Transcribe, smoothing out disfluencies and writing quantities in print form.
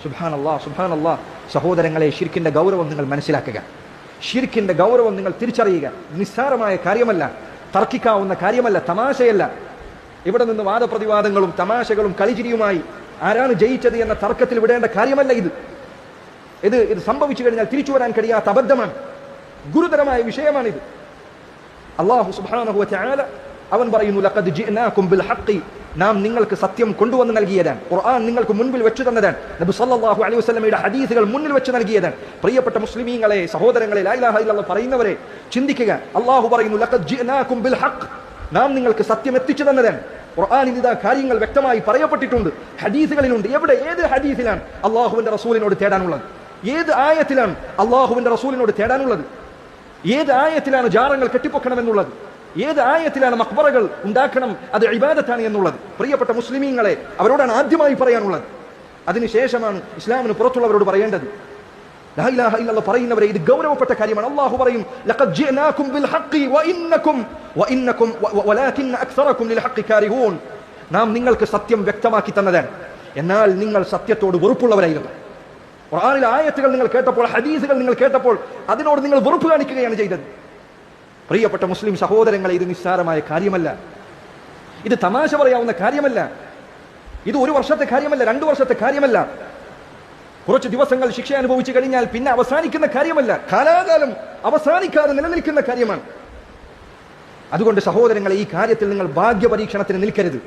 സുബ്ഹാനല്ലാഹ് സുബ്ഹാനല്ലാഹ്. സഹോദരങ്ങളെ, ശിർക്കിന്റെ ഗൗരവം നിങ്ങൾ മനസ്സിലാക്കുക. ശിർക്കിന്റെ ഗൗരവം നിങ്ങൾ തിരിച്ചറിയുക. നിസ്സാരമായ കാര്യമല്ല, തർക്കിക്കാവുന്ന കാര്യമല്ല, തമാശയല്ല. ഇവിടെ നിന്ന് വാദപ്രതിവാദങ്ങളും തമാശകളും കളിചിരിയുമായി ആരാണ് ജയിച്ചത് എന്ന തർക്കത്തിൽ വിടേണ്ട കാര്യമല്ല ഇത്. ഇത് സംഭവിച്ചു കഴിഞ്ഞാൽ തിരിച്ചു വരാൻ കഴിയാത്ത അബദ്ധമാണ്, ഗുരുതരമായ വിഷയമാണിത്. അല്ലാഹു സുബ്ഹാനഹു വ തആല അവൻ പറയുന്നു, ലഖദ് ജിഅനാകും ബിൽ ഹഖ്, നാം നിങ്ങൾക്ക് സത്യം കൊണ്ടുവന്ന് നൽകിയതാണ്. ഖുർആൻ നിങ്ങൾക്ക് മുൻപിൽ വെച്ചു തന്നതാണ്. നബി സല്ലല്ലാഹു അലൈഹി വസല്ലമയുടെ ഹദീസുകൾ മുന്നിൽ വെച്ച് നൽകിയതാണ്. പ്രിയപ്പെട്ട മുസ്ലിമീങ്ങളെ, സഹോദരങ്ങളെ, ലാ ഇലാഹ ഇല്ലല്ലാഹ് പറയുന്നവരെ, ചിന്തിക്കുക. അല്ലാഹു പറയുന്നു, ലഖദ് ജിഅനാകും ബിൽ ഹഖ്, നാം നിങ്ങൾക്ക് സത്യം എത്തിച്ചു തന്നതാണ്. ഖുർആനിൽ ഇതാ കാര്യങ്ങൾ വ്യക്തമായി പറയപ്പെട്ടിട്ടുണ്ട്, ഹദീസുകളിലുണ്ട്. എവിടെ, ഏത് ഹദീസിലാണ് അല്ലാഹുവിന്റെ റസൂലിനോട് തേടാനുള്ളത്? ഏത് ആയത്തിലാണ് അല്ലാഹുവിന്റെ റസൂലിനോട് തേടാനുള്ളത്? ഏത് ആയത്തിലാണ് ജാറങ്ങൾ കെട്ടിപ്പൊക്കണമെന്നുള്ളത്? ഏത് ആയത്തിലാണ് മഖ്ബറകൾ ഉണ്ടാക്കണം, അത് ഇബാദത്താണ് എന്നുള്ളത്? പ്രിയപ്പെട്ട മുസ്ലിമീങ്ങളെ, അവരോടാണ് ആദ്യമായി പറയാനുള്ളത്. അതിനുശേഷമാണ് ഇസ്ലാമിന് പുറത്തുള്ളവരോട് പറയേണ്ടത്. ലാ ഇലാഹ ഇല്ലല്ലാഹ് പറയുന്നവരെ, ഇത് ഗൗരവപ്പെട്ട കാര്യമാണ്. അല്ലാഹു പറയും, ലഖദ് ജിഅനാകും ബിൽ ഹഖ് വഇന്നകും വലാകിന്ന അക്സറകും ലിൽ ഹഖ് കാരിഹൂൻ, നാം നിങ്ങൾക്ക് സത്യം വ്യക്തമാക്കി തന്നതാണ്, എന്നാൽ നിങ്ങൾ സത്യത്തോട് വെറുപ്പുള്ളവരായിരുന്നു. ഖുർആനിലെ ആയത്തുകൾ നിങ്ങൾ കേട്ടപ്പോൾ, ഹദീസുകൾ നിങ്ങൾ കേട്ടപ്പോൾ അതിനോട് നിങ്ങൾ വെറുപ്പ് കാണിക്കുകയാണ് ചെയ്തത്. പ്രിയപ്പെട്ട മുസ്ലിം സഹോദരങ്ങളെ, ഇത് നിസ്സാരമായ കാര്യമല്ല, ഇത് തമാശ പറയാവുന്ന കാര്യമല്ല, ഇത് 1 വർഷത്തെ കാര്യമല്ല, 2 വർഷത്തെ കാര്യമല്ല, കുറച്ച് ദിവസങ്ങൾ ശിക്ഷ അനുഭവിച്ചു കഴിഞ്ഞാൽ പിന്നെ അവസാനിക്കുന്ന കാര്യമല്ല, കാലാകാലം അവസാനിക്കാതെ നിലനിൽക്കുന്ന കാര്യമാണ്. അതുകൊണ്ട് സഹോദരങ്ങളെ, ഈ കാര്യത്തിൽ നിങ്ങൾ ഭാഗ്യ പരീക്ഷണത്തിന് നിൽക്കരുത്.